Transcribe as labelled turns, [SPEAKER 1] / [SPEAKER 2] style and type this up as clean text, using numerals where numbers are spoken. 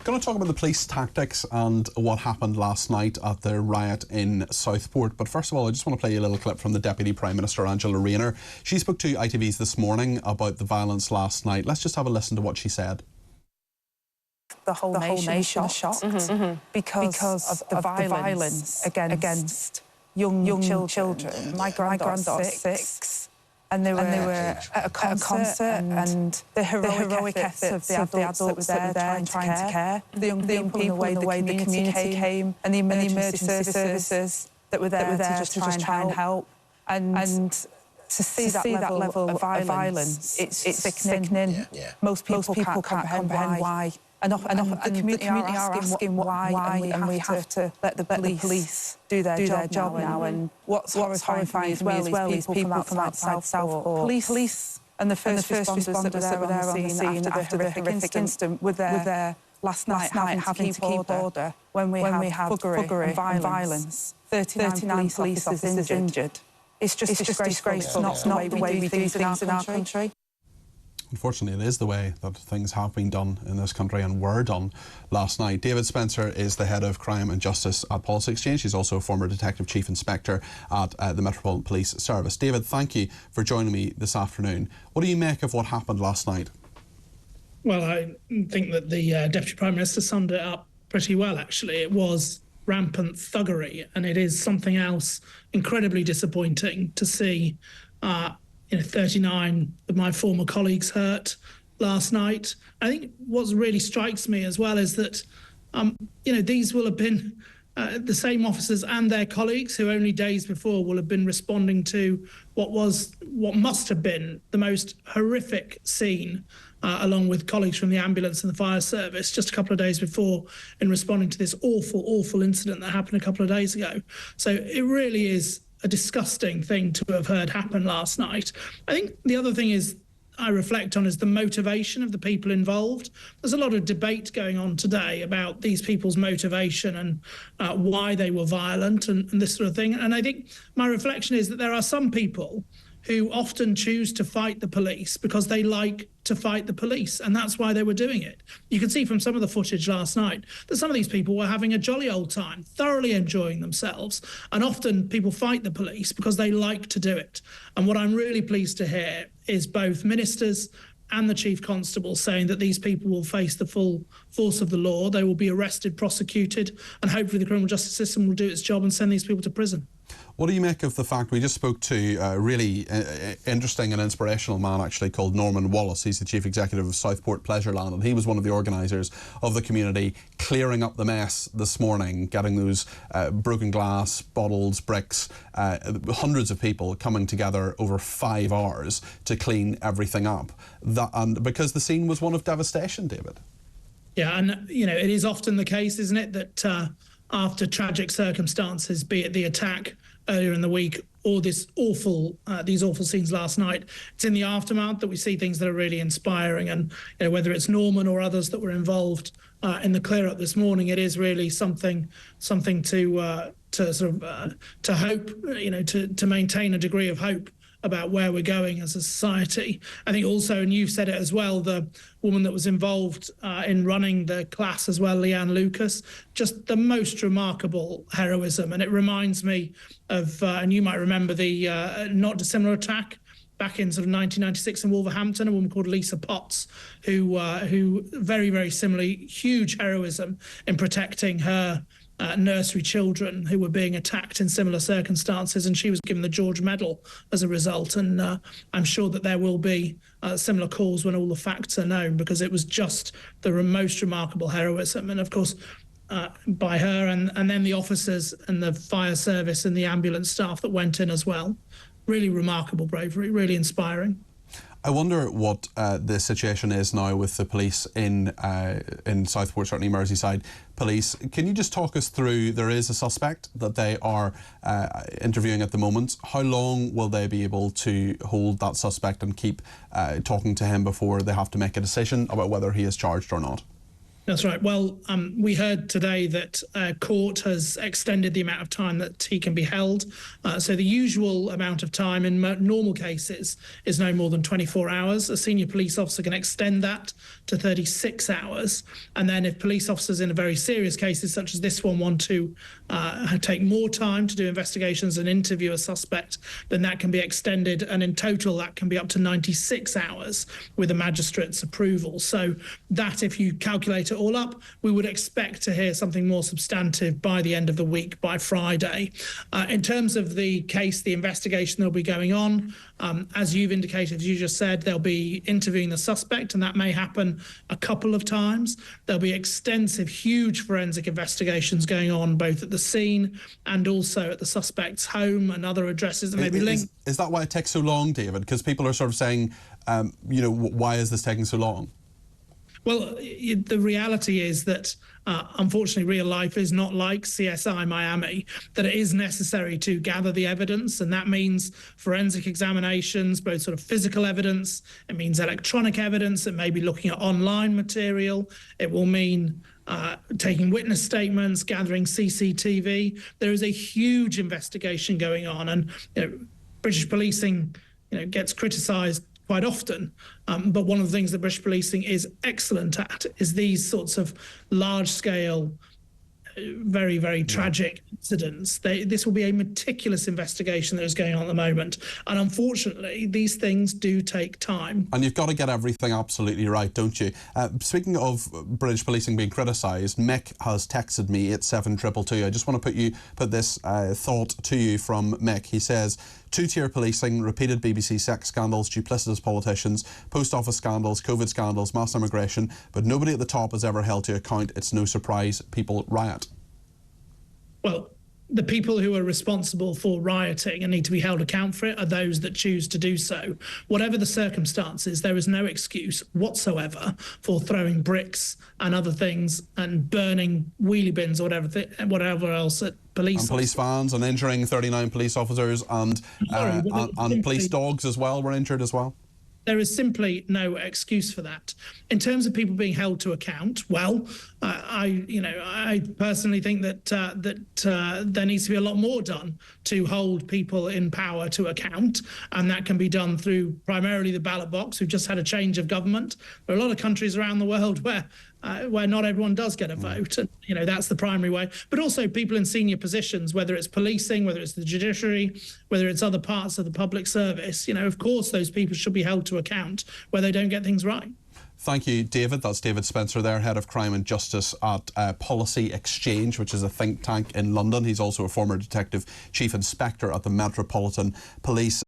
[SPEAKER 1] Going to talk about the police tactics and what happened last night at the riot in Southport. But first of all, I just want to play you a little clip from the Deputy Prime Minister, Angela Rayner. She spoke to ITV's This Morning about the violence last night. Let's just have a listen to what she said.
[SPEAKER 2] The whole nation was shocked because of the violence against young children. My granddaughter's 6. And they were at a concert and the heroic efforts of the adults that were there trying to care. The young people and the way the community came and the emergency services that were there to just try and help. And to see that level of violence, it's sickening. Most people can't comprehend why. And the community are asking why, and we have to let the police do their job now. And what's horrifying as well is people from outside Southport. Police and the first responders that were there on the scene after the horrific incident were there last night having to keep order when we have buggery and violence. 39 police officers injured. It's just disgraceful. It's not the way we do things in our country.
[SPEAKER 1] Unfortunately, it is the way that things have been done in this country and were done last night. David Spencer is the head of crime and justice at Policy Exchange. He's also a former detective chief inspector at the Metropolitan Police Service. David, thank you for joining me this afternoon. What do you make of what happened last night?
[SPEAKER 3] Well, I think that the Deputy Prime Minister summed it up pretty well, actually. It was rampant thuggery, and it is something else incredibly disappointing to see 39 of my former colleagues hurt last night. I think what really strikes me as well is that, these will have been the same officers and their colleagues who only days before will have been responding to what must have been the most horrific scene, along with colleagues from the ambulance and the fire service just a couple of days before, in responding to this awful incident that happened a couple of days ago. So it really is a disgusting thing to have heard happen last night. I think the other thing I reflect on is the motivation of the people involved. There's a lot of debate going on today about these people's motivation and why they were violent and this sort of thing. And I think my reflection is that there are some people who often choose to fight the police because they like to fight the police, and that's why they were doing it. You can see from some of the footage last night that some of these people were having a jolly old time, thoroughly enjoying themselves, and often people fight the police because they like to do it. And what I'm really pleased to hear is both ministers and the Chief Constable saying that these people will face the full force of the law, they will be arrested, prosecuted, and hopefully the criminal justice system will do its job and send these people to prison.
[SPEAKER 1] What do you make of the fact we just spoke to a really interesting and inspirational man actually called Norman Wallace? He's the chief executive of Southport Pleasureland, and he was one of the organisers of the community clearing up the mess this morning, getting those broken glass, bottles, bricks, hundreds of people coming together over 5 hours to clean everything up. And because the scene was one of devastation, David.
[SPEAKER 3] Yeah, and it is often the case, isn't it, that after tragic circumstances, be it the attack earlier in the week or these awful scenes last night, it's in the aftermath that we see things that are really inspiring. And whether it's Norman or others that were involved in the clear up this morning, it is really something to hope, to maintain a degree of hope about where we're going as a society. I think also, and you've said it as well, the woman that was involved in running the class as well, Leanne Lucas, just the most remarkable heroism. And it reminds me of, and you might remember the not dissimilar attack back in sort of 1996 in Wolverhampton, a woman called Lisa Potts, who very, very similarly, huge heroism in protecting her nursery children who were being attacked in similar circumstances, and she was given the George Medal as a result. And I'm sure that there will be similar calls when all the facts are known, because it was just the most remarkable heroism. And of course, by her and then the officers and the fire service and the ambulance staff that went in as well. Really remarkable bravery, really inspiring.
[SPEAKER 1] I wonder what the situation is now with the police in Southport, certainly Merseyside Police. Can you just talk us through, there is a suspect that they are interviewing at the moment. How long will they be able to hold that suspect and keep talking to him before they have to make a decision about whether he is charged or not?
[SPEAKER 3] That's right. Well, we heard today that court has extended the amount of time that he can be held. So the usual amount of time in normal cases is no more than 24 hours. A senior police officer can extend that to 36 hours. And then if police officers in very serious cases, such as this one, want to take more time to do investigations and interview a suspect, then that can be extended. And in total, that can be up to 96 hours with a magistrate's approval. So that, if you calculate it all up, we would expect to hear something more substantive by the end of the week, by Friday. In terms of the case, the investigation that'll be going on, as you've indicated, as you just said, they'll be interviewing the suspect, and that may happen a couple of times. There'll be extensive, huge forensic investigations going on, both at the scene and also at the suspect's home and other addresses that may be linked.
[SPEAKER 1] Is that why it takes so long, David? Because people are sort of saying, you know, why is this taking so long?
[SPEAKER 3] Well, the reality is that, unfortunately, real life is not like CSI Miami, that it is necessary to gather the evidence, and that means forensic examinations, both sort of physical evidence, it means electronic evidence, it may be looking at online material, it will mean taking witness statements, gathering CCTV. There is a huge investigation going on, and British policing gets criticised quite often. But one of the things that British policing is excellent at is these sorts of large-scale, very, very tragic incidents. This will be a meticulous investigation that is going on at the moment. And unfortunately, these things do take time. And
[SPEAKER 1] you've got to get everything absolutely right, don't you? Speaking of British policing being criticised, Mick has texted me at 72222. I just want to put this thought to you from Mick. He says, two-tier policing, repeated BBC sex scandals, duplicitous politicians, post office scandals, COVID scandals, mass immigration, but nobody at the top is ever held to account. It's no surprise people riot.
[SPEAKER 3] Well, the people who are responsible for rioting and need to be held account for it are those that choose to do so. Whatever the circumstances, there is no excuse whatsoever for throwing bricks and other things and burning wheelie bins or whatever else at police
[SPEAKER 1] vans, and injuring 39 police officers, and police dogs as well were injured as well.
[SPEAKER 3] There is simply no excuse for that. In terms of people being held to account, well, I personally think that there needs to be a lot more done to hold people in power to account, and that can be done through primarily the ballot box. We've just had a change of government. There are a lot of countries around the world where not everyone does get a vote, and that's the primary way. But also people in senior positions, whether it's policing, whether it's the judiciary, whether it's other parts of the public service, of course those people should be held to account where they don't get things right.
[SPEAKER 1] Thank you, David. That's David Spencer there, Head of Crime and Justice at Policy Exchange, which is a think tank in London. He's also a former Detective Chief Inspector at the Metropolitan Police.